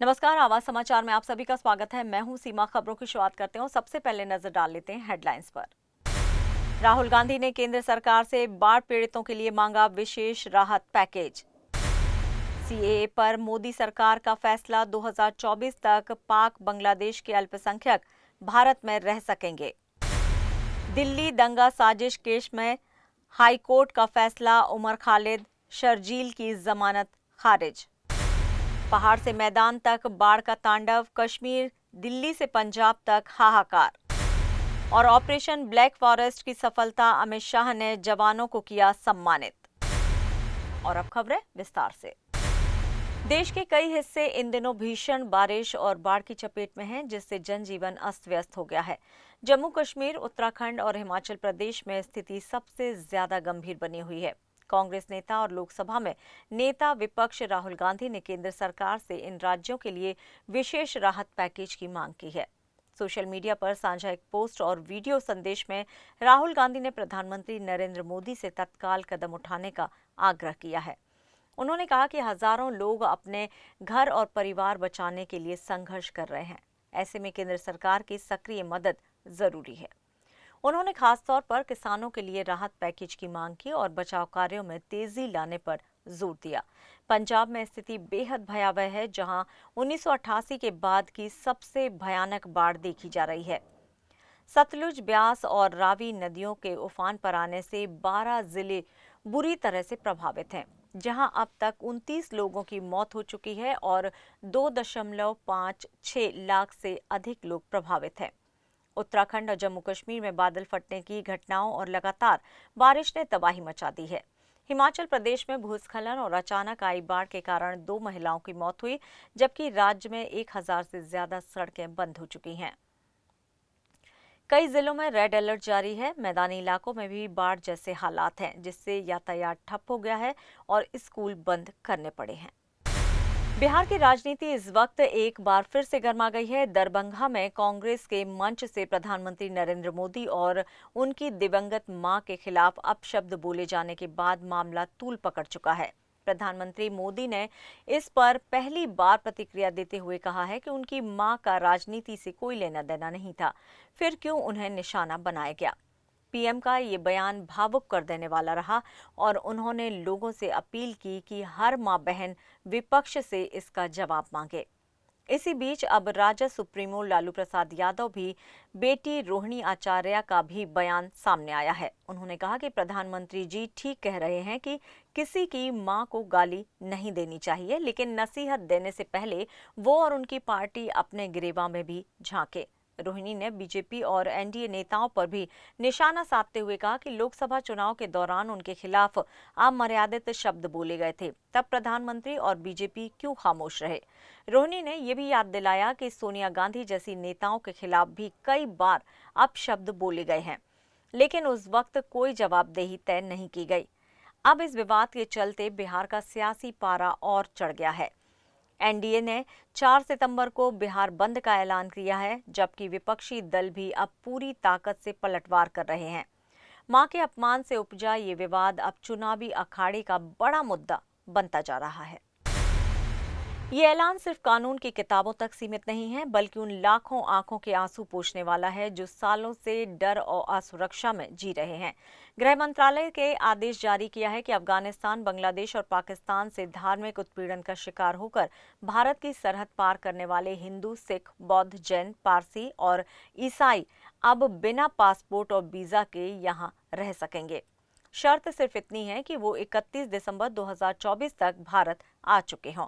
नमस्कार, आवाज समाचार में आप सभी का स्वागत है। मैं हूं सीमा। खबरों की शुरुआत करते हैं। सबसे पहले नजर डाल लेते हैं हेडलाइंस पर। राहुल गांधी ने केंद्र सरकार से बाढ़ पीड़ितों के लिए मांगा विशेष राहत पैकेज। सीएए पर मोदी सरकार का फैसला, 2024 तक पाक बांग्लादेश के अल्पसंख्यक भारत में रह सकेंगे। दिल्ली दंगा साजिश केस में हाईकोर्ट का फैसला, उमर खालिद शर्जील की जमानत खारिज। पहाड़ से मैदान तक बाढ़ का तांडव, कश्मीर दिल्ली से पंजाब तक हाहाकार। और ऑपरेशन ब्लैक फॉरेस्ट की सफलता, अमित शाह ने जवानों को किया सम्मानित। और अब खबरें विस्तार से। देश के कई हिस्से इन दिनों भीषण बारिश और बाढ़ की चपेट में हैं, जिससे जनजीवन अस्त व्यस्त हो गया है। जम्मू कश्मीर, उत्तराखंड और हिमाचल प्रदेश में स्थिति सबसे ज्यादा गंभीर बनी हुई है। कांग्रेस नेता और लोकसभा में नेता विपक्ष राहुल गांधी ने केंद्र सरकार से इन राज्यों के लिए विशेष राहत पैकेज की मांग की है। सोशल मीडिया पर साझा एक पोस्ट और वीडियो संदेश में राहुल गांधी ने प्रधानमंत्री नरेंद्र मोदी से तत्काल कदम उठाने का आग्रह किया है। उन्होंने कहा कि हजारों लोग अपने घर और परिवार बचाने के लिए संघर्ष कर रहे हैं। ऐसे में केंद्र सरकार की सक्रिय मदद जरूरी है। उन्होंने खासतौर पर किसानों के लिए राहत पैकेज की मांग की और बचाव कार्यों में तेजी लाने पर जोर दिया। पंजाब में स्थिति बेहद भयावह है, जहां 1988 के बाद की सबसे भयानक बाढ़ देखी जा रही है। सतलुज, ब्यास और रावी नदियों के उफान पर आने से 12 जिले बुरी तरह से प्रभावित हैं, जहां अब तक 29 लोगों की मौत हो चुकी है और 2.56 लाख से अधिक लोग प्रभावित हैं। उत्तराखंड और जम्मू कश्मीर में बादल फटने की घटनाओं और लगातार बारिश ने तबाही मचा दी है। हिमाचल प्रदेश में भूस्खलन और अचानक आई बाढ़ के कारण 2 महिलाओं की मौत हुई, जबकि राज्य में 1000 से ज्यादा सड़कें बंद हो चुकी हैं। कई जिलों में रेड अलर्ट जारी है। मैदानी इलाकों में भी बाढ़ जैसे हालात हैं, जिससे यातायात ठप हो गया है और स्कूल बंद करने पड़े हैं। बिहार की राजनीति इस वक्त एक बार फिर से गर्मा गई है। दरभंगा में कांग्रेस के मंच से प्रधानमंत्री नरेंद्र मोदी और उनकी दिवंगत मां के खिलाफ अपशब्द बोले जाने के बाद मामला तूल पकड़ चुका है। प्रधानमंत्री मोदी ने इस पर पहली बार प्रतिक्रिया देते हुए कहा है कि उनकी मां का राजनीति से कोई लेना देना नहीं था, फिर क्यों उन्हें निशाना बनाया गया। पीएम का ये बयान भावुक कर देने वाला रहा और उन्होंने लोगों से अपील की कि हर मां बहन विपक्ष से इसका जवाब मांगे। इसी बीच अब राजद सुप्रीमो लालू प्रसाद यादव भी बेटी रोहिणी आचार्य का भी बयान सामने आया है। उन्होंने कहा कि प्रधानमंत्री जी ठीक कह रहे हैं कि किसी की मां को गाली नहीं देनी चाहिए, लेकिन नसीहत देने से पहले वो और उनकी पार्टी अपने गिरेबां में भी झांके। रोहिणी ने बीजेपी और एनडीए नेताओं पर भी निशाना साधते हुए कहा कि लोकसभा चुनाव के दौरान उनके खिलाफ अमर्यादित शब्द बोले गए थे, तब प्रधानमंत्री और बीजेपी क्यों खामोश रहे। रोहिणी ने यह भी याद दिलाया कि सोनिया गांधी जैसी नेताओं के खिलाफ भी कई बार अपशब्द बोले गए हैं, लेकिन उस वक्त कोई जवाबदेही तय नहीं की गई। अब इस विवाद के चलते बिहार का सियासी पारा और चढ़ गया है। एनडीए ने 4 सितंबर को बिहार बंद का ऐलान किया है, जबकि विपक्षी दल भी अब पूरी ताकत से पलटवार कर रहे हैं। मां के अपमान से उपजा ये विवाद अब चुनावी अखाड़े का बड़ा मुद्दा बनता जा रहा है। ये ऐलान सिर्फ कानून की किताबों तक सीमित नहीं है, बल्कि उन लाखों आंखों के आंसू पोंछने वाला है जो सालों से डर और असुरक्षा में जी रहे हैं। गृह मंत्रालय के आदेश जारी किया है कि अफगानिस्तान, बांग्लादेश और पाकिस्तान से धार्मिक उत्पीड़न का शिकार होकर भारत की सरहद पार करने वाले हिंदू, सिख, बौद्ध, जैन, पारसी और ईसाई अब बिना पासपोर्ट और वीजा के यहाँ रह सकेंगे। शर्त सिर्फ इतनी है कि वो 31 दिसंबर 2024 तक भारत आ चुके हों।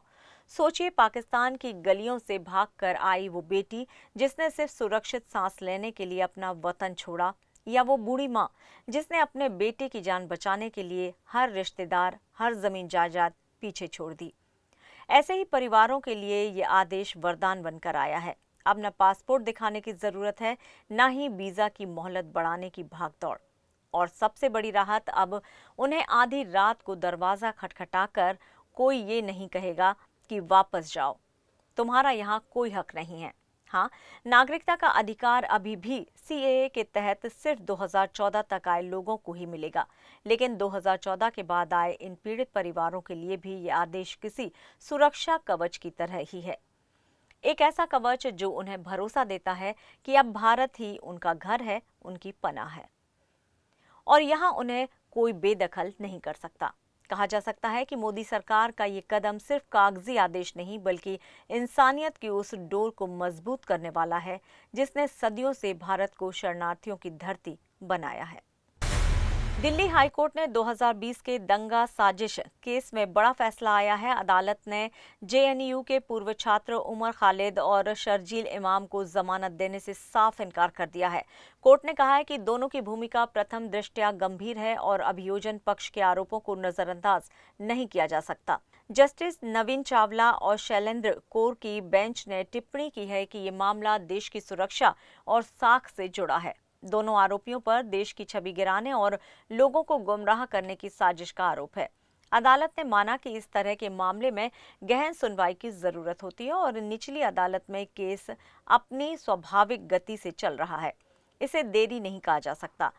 सोचिए, पाकिस्तान की गलियों से भागकर आई वो बेटी जिसने सिर्फ सुरक्षित सांस लेने के लिए अपना वतन छोड़ा, या वो बूढ़ी माँ जिसने अपने बेटे की जान बचाने के लिए हर रिश्तेदार, हर जमीन जायदाद पीछे छोड़ दी। ऐसे ही परिवारों के लिए ये आदेश वरदान बनकर आया है। अब न पासपोर्ट दिखाने की जरूरत है, न ही वीजा की मोहलत बढ़ाने की भागदौड़। और सबसे बड़ी राहत, अब उन्हें आधी रात को दरवाजा खटखटाकर कोई ये नहीं कहेगा कि वापस जाओ, तुम्हारा यहाँ कोई हक नहीं है। हाँ, नागरिकता का अधिकार अभी भी सीएए के तहत सिर्फ 2014 तक आए लोगों को ही मिलेगा, लेकिन 2014 के बाद आए इन पीड़ित परिवारों के लिए भी ये आदेश किसी सुरक्षा कवच की तरह ही है। एक ऐसा कवच जो उन्हें भरोसा देता है कि अब भारत ही उनका घर है, उनकी पनाह है और यहाँ उन्हें कोई बेदखल नहीं कर सकता। कहा जा सकता है कि मोदी सरकार का ये कदम सिर्फ कागजी आदेश नहीं बल्कि इंसानियत की उस डोर को मजबूत करने वाला है जिसने सदियों से भारत को शरणार्थियों की धरती बनाया है। दिल्ली हाईकोर्ट ने 2020 के दंगा साजिश केस में बड़ा फैसला आया है। अदालत ने जेएनयू के पूर्व छात्र उमर खालिद और शर्जील इमाम को जमानत देने से साफ इनकार कर दिया है। कोर्ट ने कहा है कि दोनों की भूमिका प्रथम दृष्टया गंभीर है और अभियोजन पक्ष के आरोपों को नजरअंदाज नहीं किया जा सकता। जस्टिस नवीन चावला और शैलेंद्र कौर की बेंच ने टिप्पणी की है कि ये मामला देश की सुरक्षा और साख से जुड़ा है। दोनों आरोपियों पर देश की छवि गिराने और लोगों को गुमराह करने की साजिश का आरोप है। अदालत ने माना कि इस तरह के मामले में गहन सुनवाई की जरूरत होती है और निचली अदालत में केस अपनी स्वाभाविक गति से चल रहा है, इसे देरी नहीं कहा जा सकता।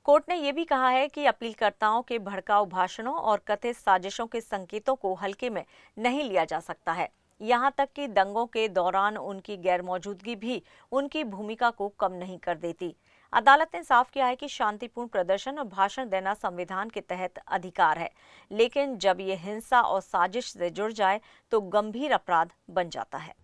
कोर्ट ने यह भी कहा है कि अपीलकर्ताओं के भड़काऊ भाषणों और कथित साजिशों के संकेतों को हल्के में नहीं लिया जा सकता है। यहाँ तक कि दंगों के दौरान उनकी गैरमौजूदगी भी उनकी भूमिका को कम नहीं कर देती। अदालत ने साफ किया है कि शांतिपूर्ण प्रदर्शन और भाषण देना संविधान के तहत अधिकार है, लेकिन जब ये हिंसा और साजिश से जुड़ जाए तो गंभीर अपराध बन जाता है।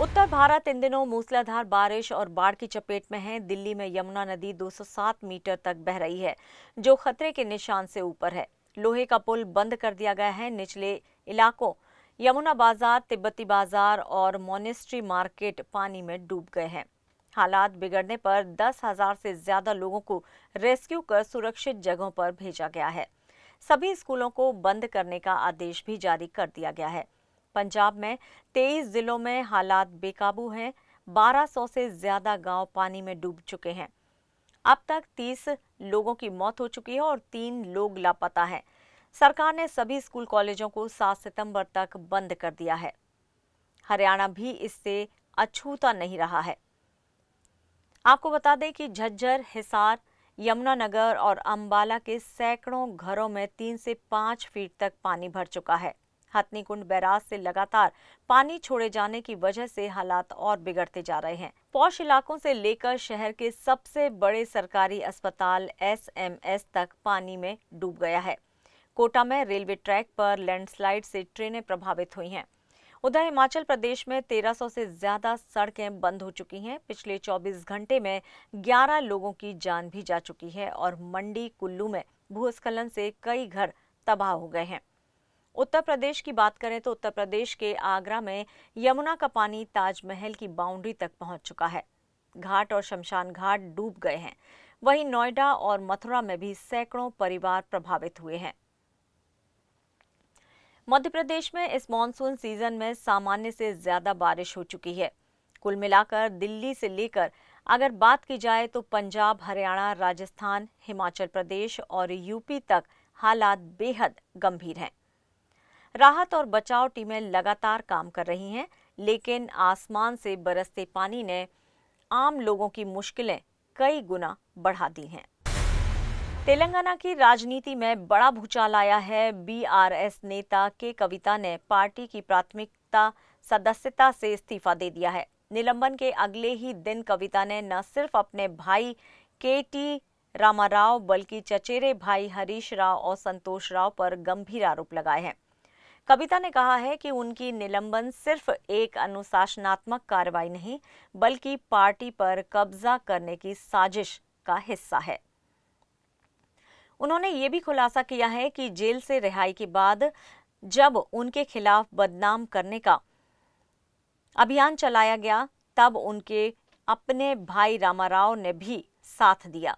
उत्तर भारत इन दिनों मूसलाधार बारिश और बाढ़ की चपेट में है। दिल्ली में यमुना नदी 207 मीटर तक बह रही है, जो खतरे के निशान से ऊपर है। लोहे का पुल बंद कर दिया गया है। निचले इलाकों यमुना बाजार, तिब्बती बाजार और मोनेस्ट्री मार्केट पानी में डूब गए हैं। हालात बिगड़ने पर 10,000 से ज्यादा लोगों को रेस्क्यू कर सुरक्षित जगहों पर भेजा गया है। सभी स्कूलों को बंद करने का आदेश भी जारी कर दिया गया है। पंजाब में 23 जिलों में हालात बेकाबू हैं। 1200 से ज्यादा गांव पानी में डूब चुके हैं। अब तक 30 लोगों की मौत हो चुकी है और 3 लोग लापता हैं। सरकार ने सभी स्कूल कॉलेजों को 7 सितंबर तक बंद कर दिया है। हरियाणा भी इससे अछूता नहीं रहा है। आपको बता दें कि झज्जर, हिसार, यमुनानगर और अंबाला के सैकड़ों घरों में 3 से 5 फीट तक पानी भर चुका है। हथनीकुंड बैराज से लगातार पानी छोड़े जाने की वजह से हालात और बिगड़ते जा रहे हैं। पौष इलाकों से लेकर शहर के सबसे बड़े सरकारी अस्पताल एसएमएस तक पानी में डूब गया है। कोटा में रेलवे ट्रैक पर लैंडस्लाइड से ट्रेनें प्रभावित हुई हैं। उधर हिमाचल प्रदेश में 1300 से ज्यादा सड़कें बंद हो चुकी हैं। पिछले 24 घंटे में 11 लोगों की जान भी जा चुकी है और मंडी कुल्लू में भूस्खलन से कई घर तबाह हो गए हैं। उत्तर प्रदेश की बात करें तो उत्तर प्रदेश के आगरा में यमुना का पानी ताजमहल की बाउंड्री तक पहुंच चुका है। घाट और शमशान घाट डूब गए हैं। वहीं नोएडा और मथुरा में भी सैकड़ों परिवार प्रभावित हुए हैं। मध्य प्रदेश में इस मॉनसून सीजन में सामान्य से ज्यादा बारिश हो चुकी है। कुल मिलाकर दिल्ली से लेकर अगर बात की जाए तो पंजाब, हरियाणा, राजस्थान, हिमाचल प्रदेश और यूपी तक हालात बेहद गंभीर हैं। राहत और बचाव टीमें लगातार काम कर रही हैं, लेकिन आसमान से बरसते पानी ने आम लोगों की मुश्किलें कई गुना बढ़ा दी हैं। तेलंगाना की राजनीति में बड़ा भूचाल आया है। बीआरएस नेता के कविता ने पार्टी की प्राथमिकता सदस्यता से इस्तीफा दे दिया है। निलंबन के अगले ही दिन कविता ने न सिर्फ अपने भाई केटी रामाराव बल्कि चचेरे भाई हरीश राव और संतोष राव पर गंभीर आरोप लगाए हैं। कविता ने कहा है कि उनकी निलंबन सिर्फ एक अनुशासनात्मक कार्रवाई नहीं बल्कि पार्टी पर कब्जा करने की साजिश का हिस्सा है। उन्होंने ये भी खुलासा किया है कि जेल से रिहाई के बाद जब उनके खिलाफ बदनाम करने का अभियान चलाया गया तब उनके अपने भाई रामाराव ने भी साथ दिया।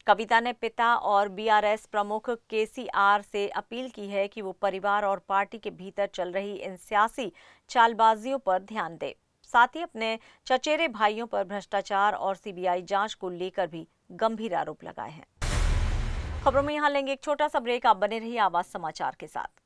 कविता ने पिता और बीआरएस प्रमुख केसीआर से अपील की है कि वो परिवार और पार्टी के भीतर चल रही इन सियासी चालबाजियों पर ध्यान दे। साथ ही अपने चचेरे भाइयों पर भ्रष्टाचार और सीबीआई जांच को लेकर भी गंभीर आरोप लगाए हैं। खबरों में यहां लेंगे एक छोटा सा ब्रेक। आप बने रहिए आवाज समाचार के साथ।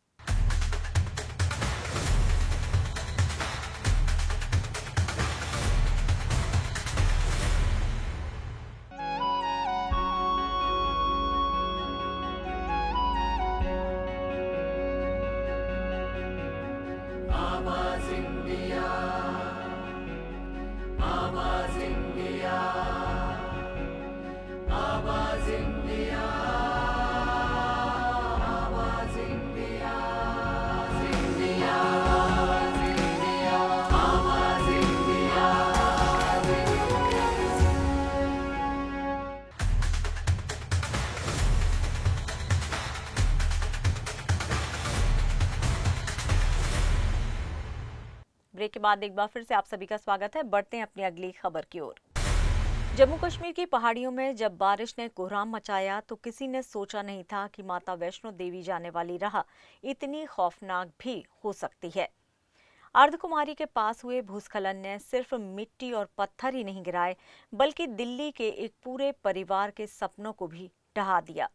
आवाज इंडिया ब्रेक के बाद एक बार फिर से आप सभी का स्वागत है। बढ़ते हैं अपनी अगली खबर की ओर। जम्मू कश्मीर की पहाड़ियों में जब बारिश ने कोहराम मचाया तो किसी ने सोचा नहीं था कि माता वैष्णो देवी जाने वाली राह इतनी खौफनाक भी हो सकती है। अर्धकुमारी के पास हुए भूस्खलन ने सिर्फ मिट्टी और पत्थर ही नहीं गिराए, बल्कि दिल्ली के एक पूरे परिवार के सपनों को भी ढहा दिया।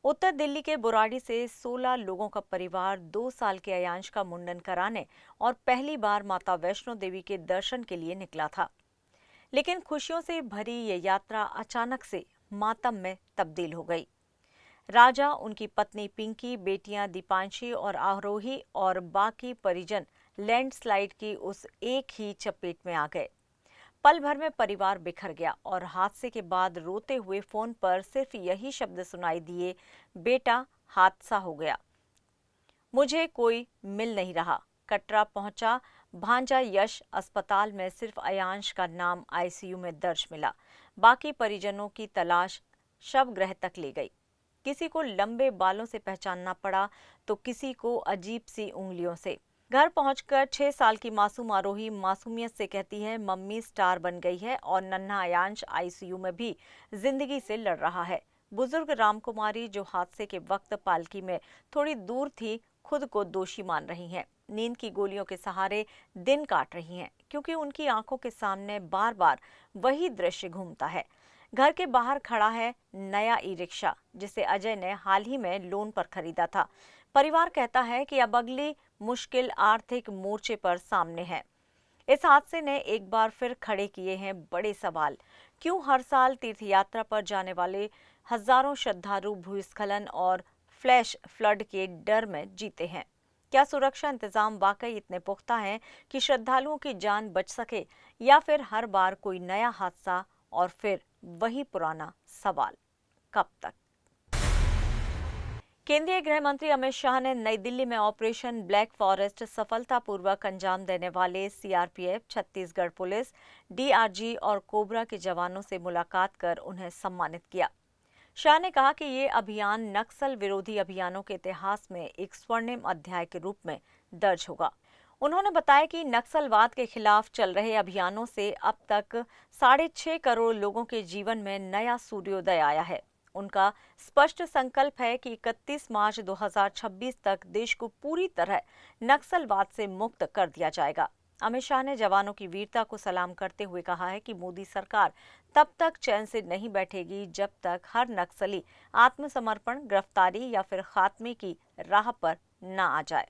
उत्तर दिल्ली के बुराड़ी से 16 लोगों का परिवार 2 साल के अयांश का मुंडन कराने और पहली बार माता वैष्णो देवी के दर्शन के लिए निकला था। लेकिन खुशियों से भरी ये यात्रा अचानक से मातम में तब्दील हो गई। राजा, उनकी पत्नी पिंकी, बेटियां दीपांशी और आरोही और बाकी परिजन लैंडस्लाइड की उस एक ही चपेट में आ गए। पल भर में परिवार बिखर गया और हादसे के बाद रोते हुए फोन पर सिर्फ यही शब्द सुनाई दिए, बेटा हादसा हो गया, मुझे कोई मिल नहीं रहा। कटरा पहुंचा भांजा यश, अस्पताल में सिर्फ अयांश का नाम आईसीयू में दर्ज मिला। बाकी परिजनों की तलाश शवगृह तक ले गई। किसी को लंबे बालों से पहचानना पड़ा तो किसी को अजीब सी उंगलियों से। घर पहुंचकर 6 साल की मासूम आरोही मासूमियत से कहती है, मम्मी स्टार बन गई है और नन्हा अयांश आईसीयू में भी जिंदगी से लड़ रहा है। बुजुर्ग रामकुमारी, जो हादसे के वक्त पालकी में थोड़ी दूर थी, खुद को दोषी मान रही हैं। नींद की गोलियों के सहारे दिन काट रही हैं, क्योंकि उनकी आंखों के सामने बार बार वही दृश्य घूमता है। घर के बाहर खड़ा है नया ई रिक्शा, जिसे अजय ने हाल ही में लोन पर खरीदा था। परिवार कहता है कि अब अगली मुश्किल आर्थिक मोर्चे पर सामने है। इस हादसे ने एक बार फिर खड़े किए हैं बड़े सवाल। क्यों हर साल तीर्थ यात्रा पर जाने वाले हजारों श्रद्धालु भूस्खलन और फ्लैश फ्लड के डर में जीते हैं? क्या सुरक्षा इंतजाम वाकई इतने पुख्ता हैं कि श्रद्धालुओं की जान बच सके, या फिर हर बार कोई नया हादसा और फिर वही पुराना सवाल, कब तक? केंद्रीय गृह मंत्री अमित शाह ने नई दिल्ली में ऑपरेशन ब्लैक फॉरेस्ट सफलतापूर्वक अंजाम देने वाले सीआरपीएफ, छत्तीसगढ़ पुलिस, डीआरजी और कोबरा के जवानों से मुलाकात कर उन्हें सम्मानित किया। शाह ने कहा कि ये अभियान नक्सल विरोधी अभियानों के इतिहास में एक स्वर्णिम अध्याय के रूप में दर्ज होगा। उन्होंने बताया कि नक्सलवाद के खिलाफ चल रहे अभियानों से अब तक 6.5 करोड़ लोगों के जीवन में नया सूर्योदय आया है। उनका स्पष्ट संकल्प है कि 31 मार्च 2026 तक देश को पूरी तरह नक्सलवाद से मुक्त कर दिया जाएगा। अमित शाह ने जवानों की वीरता को सलाम करते हुए कहा है कि मोदी सरकार तब तक चैन से नहीं बैठेगी जब तक हर नक्सली आत्मसमर्पण, गिरफ्तारी या फिर खात्मे की राह पर न आ जाए।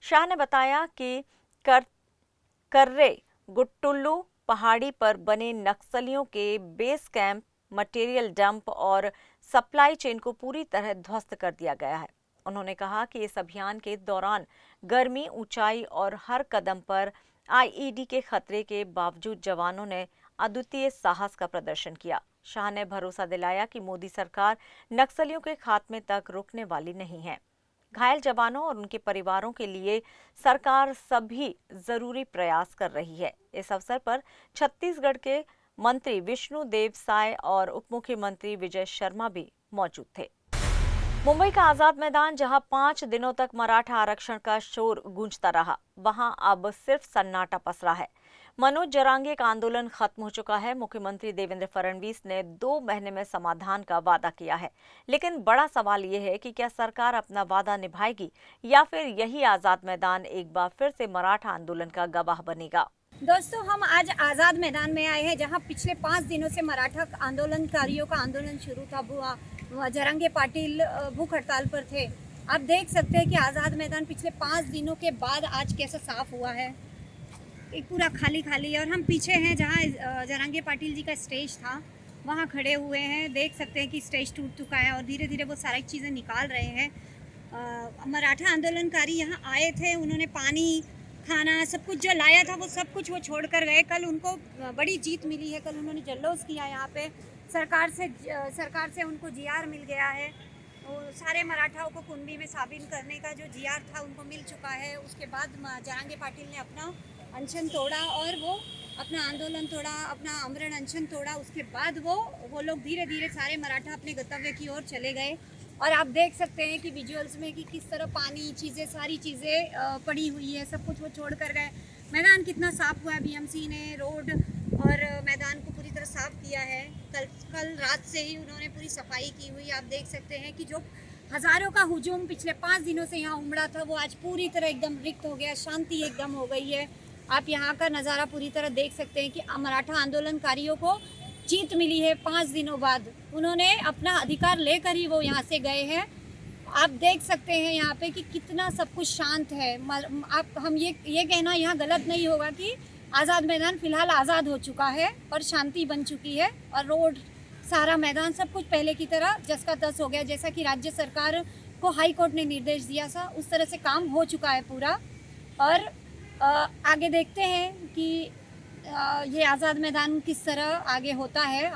शाह ने बताया कि कर्रे गुट्टुल्लू पहाड़ी पर बने नक्सलियों के बेस कैंप, मटेरियल डंप और सप्लाई चेन को पूरी तरह ध्वस्त कर दिया गया है। उन्होंने कहा कि इस अभियान के दौरान गर्मी, ऊंचाई और हर कदम पर आईईडी के खतरे के बावजूद जवानों ने अद्वितीय साहस का प्रदर्शन किया। शाह ने भरोसा दिलाया कि मोदी सरकार नक्सलियों के खात्मे तक रुकने वाली नहीं है। घायल जवानों और उनके परिवारों के लिए सरकार सभी जरूरी प्रयास कर रही है। इस अवसर पर छत्तीसगढ़ के मंत्री विष्णु देव साय और उप मुख्यमंत्री विजय शर्मा भी मौजूद थे। मुंबई का आजाद मैदान, जहां 5 दिनों तक मराठा आरक्षण का शोर गूंजता रहा, वहां अब सिर्फ सन्नाटा पसरा है। मनोज जरांगे का आंदोलन खत्म हो चुका है। मुख्यमंत्री देवेंद्र फडणवीस ने 2 महीने में समाधान का वादा किया है, लेकिन बड़ा सवाल ये है कि क्या सरकार अपना वादा निभाएगी या फिर यही आजाद मैदान एक बार फिर से मराठा आंदोलन का गवाह बनेगा। दोस्तों, हम आज आज़ाद मैदान में आए हैं, जहां पिछले 5 दिनों से मराठा आंदोलनकारियों का आंदोलन शुरू था। जरांगे पाटिल भूख हड़ताल पर थे। आप देख सकते हैं कि आज़ाद मैदान पिछले 5 दिनों के बाद आज कैसा साफ हुआ है, एक पूरा खाली खाली। और हम पीछे हैं जहां जरांगे पाटिल जी का स्टेज था, वहां खड़े हुए हैं। देख सकते हैं कि स्टेज टूट चुका है और धीरे धीरे वो सारी चीज़ें निकाल रहे हैं। मराठा आंदोलनकारी यहाँ आए थे, उन्होंने पानी, खाना, सब कुछ जो लाया था वो सब कुछ वो छोड़ कर गए। कल उनको बड़ी जीत मिली है, कल उन्होंने जल्लोष किया यहाँ पे सरकार से उनको जीआर मिल गया है। और सारे मराठाओं को कुणबी में शामिल करने का जो जीआर था उनको मिल चुका है। उसके बाद जरांगे पाटिल ने अपना अनशन तोड़ा और वो अपना आंदोलन तोड़ा, अपना आमरण अनशन तोड़ा। उसके बाद वो लोग धीरे धीरे सारे मराठा अपने गंतव्य की ओर चले गए। और आप देख सकते हैं कि विजुअल्स में कि किस तरह पानी सारी चीज़ें पड़ी हुई है, सब कुछ वो छोड़ कर गए। मैदान कितना साफ हुआ है, बीएमसी ने रोड और मैदान को पूरी तरह साफ किया है। कल रात से ही उन्होंने पूरी सफाई की हुई। आप देख सकते हैं कि जो हज़ारों का हुजूम पिछले 5 दिनों से यहाँ उमड़ा था वो आज पूरी तरह एकदम रिक्त हो गया, शांति एकदम हो गई है। आप यहाँ का नज़ारा पूरी तरह देख सकते हैं कि मराठा आंदोलनकारियों को जीत मिली है। 5 दिनों बाद उन्होंने अपना अधिकार लेकर ही वो यहाँ से गए हैं। आप देख सकते हैं यहाँ पे कि कितना सब कुछ शांत है। हम ये कहना यहाँ गलत नहीं होगा कि आज़ाद मैदान फ़िलहाल आज़ाद हो चुका है और शांति बन चुकी है और रोड सारा मैदान सब कुछ पहले की तरह जस का तस हो गया। जैसा कि राज्य सरकार को हाई कोर्ट ने निर्देश दिया था उस तरह से काम हो चुका है पूरा। और आगे देखते हैं कि ये आज़ाद मैदान किस तरह आगे होता है,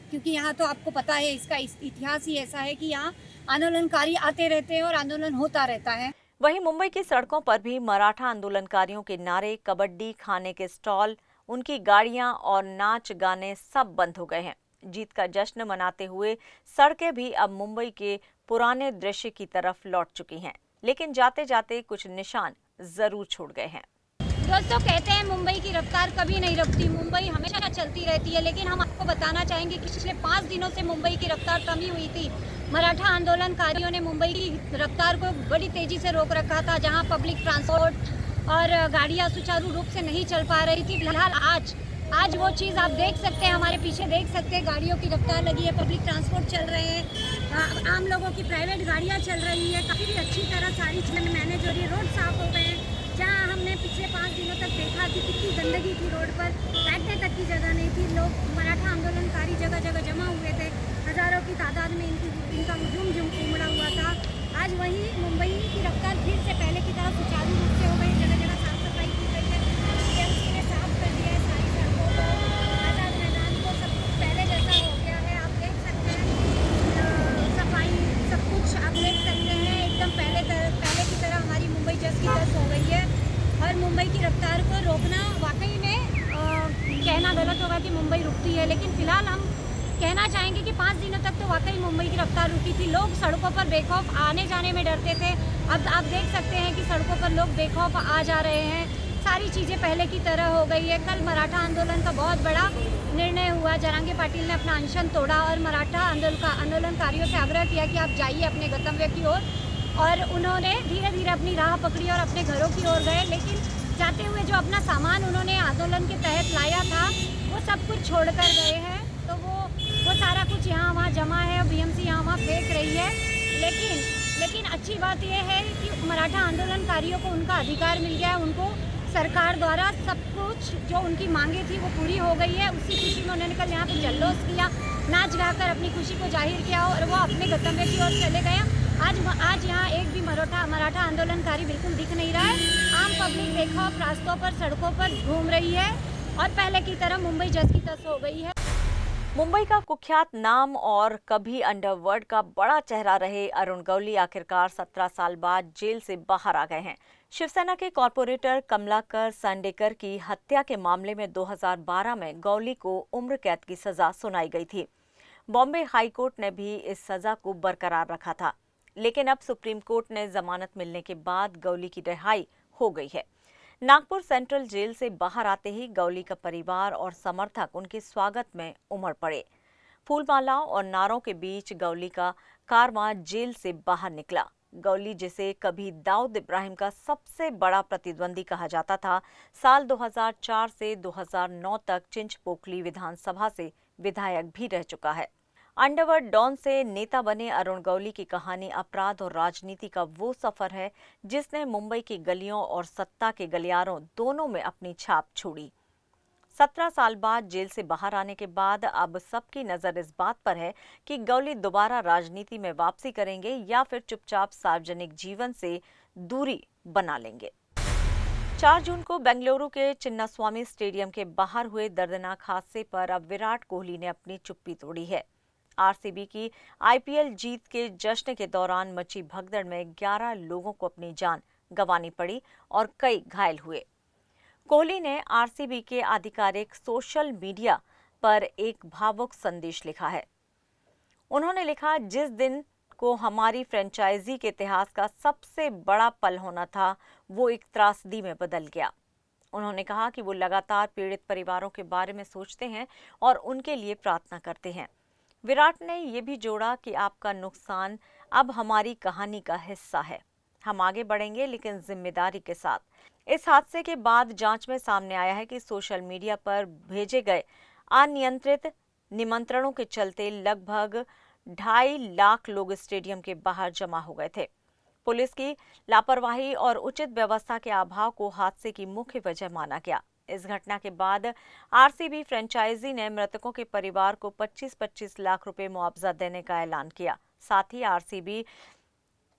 क्योंकि यहाँ तो आपको पता है इसका इतिहास ही ऐसा है कि यहाँ आंदोलनकारी आते रहते हैं और आंदोलन होता रहता है। वहीं मुंबई की सड़कों पर भी मराठा आंदोलनकारियों के नारे, कबड्डी, खाने के स्टॉल, उनकी गाड़ियां और नाच गाने सब बंद हो गए हैं। जीत का जश्न मनाते हुए सड़कें भी अब मुंबई के पुराने दृश्य की तरफ लौट चुकी हैं, लेकिन जाते जाते कुछ निशान जरूर छोड़ गए हैं। दोस्तों, कहते हैं मुंबई की रफ्तार कभी नहीं रुकती, मुंबई हमेशा चलती रहती है। लेकिन हम आपको बताना चाहेंगे कि पिछले 5 दिनों से मुंबई की रफ्तार थमी हुई थी। मराठा आंदोलनकारियों ने मुंबई की रफ्तार को बड़ी तेजी से रोक रखा था। जहां पब्लिक ट्रांसपोर्ट और गाड़ियां सुचारू रूप से नहीं चल पा रही थी। फिलहाल आज वो चीज़ आप देख सकते हैं, हमारे पीछे देख सकते हैं, गाड़ियों की रफ्तार लगी है, पब्लिक ट्रांसपोर्ट चल रहे हैं, आम लोगों की प्राइवेट गाड़ियाँ चल रही है। काफ़ी अच्छी तरह सारी चीज़ें मैनेज हो रही है। रोड साफ हो गए हैं। जहाँ हमने पिछले 5 दिनों तक देखा कि कितनी गंदगी थी रोड पर, बैठने तक की जगह नहीं थी। लोग मराठा आंदोलनकारी जगह जगह जमा हुए थे, हज़ारों की तादाद में इनका हुजूम उमड़ा हुआ था। आज वही मुंबई की रफ्तार फिर से पहले की तरह सुचारू रूप से हो गई। जगह जगह साफ सफाई की गई है, बीएमसी ने साफ कर दिया है सारी सड़कों को, आज़ाद मैदान को, सब कुछ पहले जैसा हो गया है। आप देख सकते हैं सफाई सब कुछ आप देख सकते हैं, एकदम पहले की तरह हमारी मुंबई जस की तस हो गई है। और मुंबई की रफ्तार को रोकना वाकई में कहना गलत होगा कि मुंबई रुकती है, लेकिन फ़िलहाल हम कहना चाहेंगे कि 5 दिनों तक तो वाकई मुंबई की रफ्तार रुकी थी। लोग सड़कों पर बेखौफ आने जाने में डरते थे। अब आप देख सकते हैं कि सड़कों पर लोग बेखौफ आ जा रहे हैं। सारी चीज़ें पहले की तरह हो गई है। कल मराठा आंदोलन का बहुत बड़ा निर्णय हुआ। जरांगे पाटिल ने अपना अनशन तोड़ा और मराठा आंदोलनकारियों से आग्रह किया कि आप जाइए अपने गंतव्य की ओर। और उन्होंने धीरे धीरे अपनी राह पकड़ी और अपने घरों की ओर गए। लेकिन जाते हुए जो अपना सामान उन्होंने आंदोलन के तहत लाया था वो सब कुछ छोड़ कर गए हैं। तो वो सारा कुछ यहाँ वहाँ जमा है और बीएमसी यहाँ वहाँ फेंक रही है। लेकिन अच्छी बात यह है कि मराठा आंदोलनकारियों को उनका अधिकार मिल गया है। उनको सरकार द्वारा सब कुछ जो उनकी मांगे थी वो पूरी हो गई है। उसी खुशी में उन्होंने कल यहाँ पर जल्लोष किया, नाच गाकर अपनी खुशी को जाहिर किया और वो अपने गंतव्य की ओर चले गए। आज यहाँ एक भी मराठा आंदोलनकारी बिल्कुल दिख नहीं रहा है। आम पब्लिक बेखौफ रास्तों पर, सड़कों पर घूम रही है और पहले की तरह मुंबई जस की तस हो गई है। मुंबई का कुख्यात नाम और कभी अंडरवर्ल्ड का बड़ा चेहरा रहे अरुण गौली आखिरकार 17 साल बाद जेल से बाहर आ गए हैं। शिवसेना के कॉर्पोरेटर कमलाकर सांडेकर की हत्या के मामले में 2012 में गौली को उम्र कैद की सजा सुनाई गई थी। बॉम्बे हाई कोर्ट ने भी इस सजा को बरकरार रखा था, लेकिन अब सुप्रीम कोर्ट ने जमानत मिलने के बाद गौली की रिहाई हो गई है। नागपुर सेंट्रल जेल से बाहर आते ही गौली का परिवार और समर्थक उनके स्वागत में उमड़ पड़े। फूलमालाओं और नारों के बीच गौली का कारवां जेल से बाहर निकला। गौली, जिसे कभी दाऊद इब्राहिम का सबसे बड़ा प्रतिद्वंदी कहा जाता था, साल 2004 से 2009 तक चिंचपोकली विधानसभा से विधायक भी रह चुका है। अंडरवर्ल्ड डॉन से नेता बने अरुण गौली की कहानी अपराध और राजनीति का वो सफर है जिसने मुंबई की गलियों और सत्ता के गलियारों दोनों में अपनी छाप छोड़ी। 17 साल बाद जेल से बाहर आने के बाद अब सबकी नजर इस बात पर है कि गौली दोबारा राजनीति में वापसी करेंगे या फिर चुपचाप सार्वजनिक जीवन से दूरी बना लेंगे। 4 जून को बेंगलुरु के चिन्नास्वामी स्टेडियम के बाहर हुए दर्दनाक हादसे पर अब विराट कोहली ने अपनी चुप्पी तोड़ी है। आरसीबी की आईपीएल जीत के जश्न के दौरान मची भगदड़ में 11 लोगों को अपनी जान गंवानी पड़ी और कई घायल हुए। कोहली ने आरसीबी के आधिकारिक सोशल मीडिया पर एक भावुक संदेश लिखा है। उन्होंने लिखा, जिस दिन को हमारी फ्रेंचाइजी के इतिहास का सबसे बड़ा पल होना था, वो एक त्रासदी में बदल गया। उन्होंने कहा कि वो लगातार पीड़ित परिवारों के बारे में सोचते हैं और उनके लिए प्रार्थना करते हैं। विराट ने ये भी जोड़ा कि आपका नुकसान अब हमारी कहानी का हिस्सा है। हम आगे बढ़ेंगे, लेकिन जिम्मेदारी के साथ। इस हादसे के बाद जांच में सामने आया है कि सोशल मीडिया पर भेजे गए अनियंत्रित निमंत्रणों के चलते लगभग 2.5 लाख लोग स्टेडियम के बाहर जमा हो गए थे। पुलिस की लापरवाही और उचित व्यवस्था के अभाव को हादसे की मुख्य वजह माना गया। इस घटना के बाद आरसीबी फ्रेंचाइजी ने मृतकों के परिवार को 25-25 लाख रुपए मुआवजा देने का ऐलान किया। साथ ही आरसीबी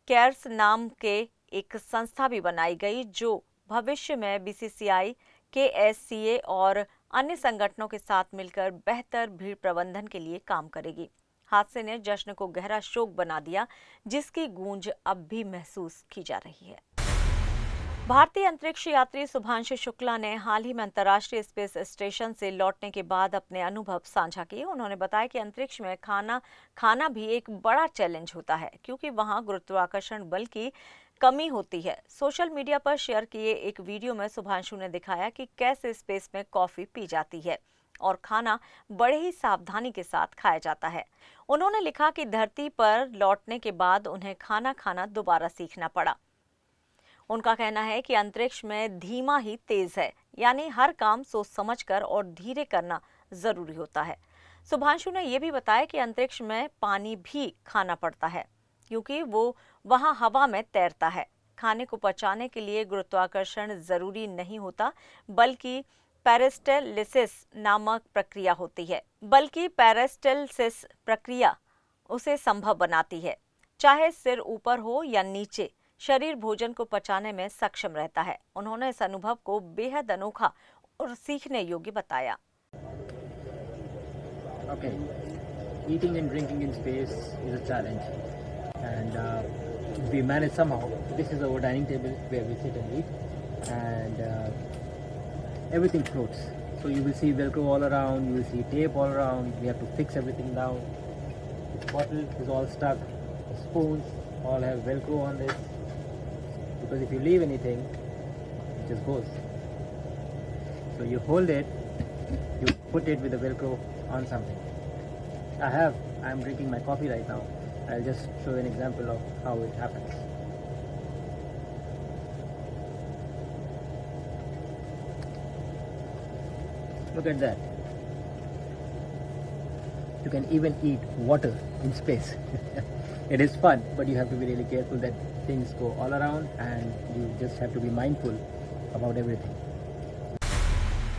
केयर्स नाम के एक संस्था भी बनाई गई, जो भविष्य में बीसीसीआई, केएससीए और अन्य संगठनों के साथ मिलकर बेहतर भीड़ प्रबंधन के लिए काम करेगी। हादसे ने जश्न को गहरा शोक बना दिया, जिसकी गूंज अब भी महसूस की जा रही है। भारतीय अंतरिक्ष यात्री शुभांशु शुक्ला ने हाल ही में अंतर्राष्ट्रीय स्पेस स्टेशन से लौटने के बाद अपने अनुभव साझा किए। उन्होंने बताया कि अंतरिक्ष में खाना भी एक बड़ा चैलेंज होता है, क्योंकि वहां गुरुत्वाकर्षण बल की कमी होती है। सोशल मीडिया पर शेयर किए एक वीडियो में शुभांशु ने दिखाया कि कैसे स्पेस में कॉफी पी जाती है और खाना बड़े ही सावधानी के साथ खाया जाता है। उन्होंने लिखा कि धरती पर लौटने के बाद उन्हें खाना खाना दोबारा सीखना पड़ा। उनका कहना है कि अंतरिक्ष में धीमा ही तेज है, यानी हर काम सोच समझकर और धीरे करना जरूरी होता है। शुभांशु ने यह भी बताया कि अंतरिक्ष में पानी भी खाना पड़ता है, क्योंकि वो वहां हवा में तैरता है। खाने को पचाने के लिए गुरुत्वाकर्षण जरूरी नहीं होता, बल्कि पेरिस्टालसिस नामक प्रक्रिया होती है। पेरिस्टालसिस प्रक्रिया उसे संभव बनाती है। चाहे सिर ऊपर हो या नीचे, शरीर भोजन को पचाने में सक्षम रहता है। उन्होंने इस अनुभव को बेहद अनोखा और सीखने योग्य बताया। Okay, eating and drinking in space is a challenge, and we manage somehow. This is our dining table where we sit and eat, and everything floats. So you will see Velcro all around, you will see tape all around. We have to fix everything down. The bottle is all stuck. The spoons all have Velcro on this, because if you leave anything, it just goes. So you hold it, you put it with the Velcro on something. I'm drinking my coffee right now. I'll just show you an example of how it happens. Look at that. You can even eat water in space. It is fun, but you have to be really careful that things go all around, and you just have to be mindful about everything.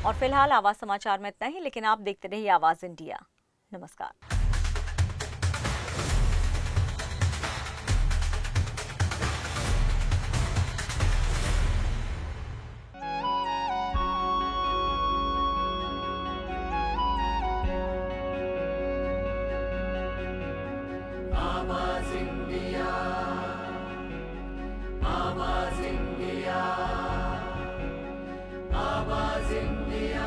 और फिलहाल आवाज समाचार में इतना ही, लेकिन आप देखते रहिए आवाज इंडिया। नमस्कार। आवाज इंडिया, आवाज इंडिया, आवाज इंडिया।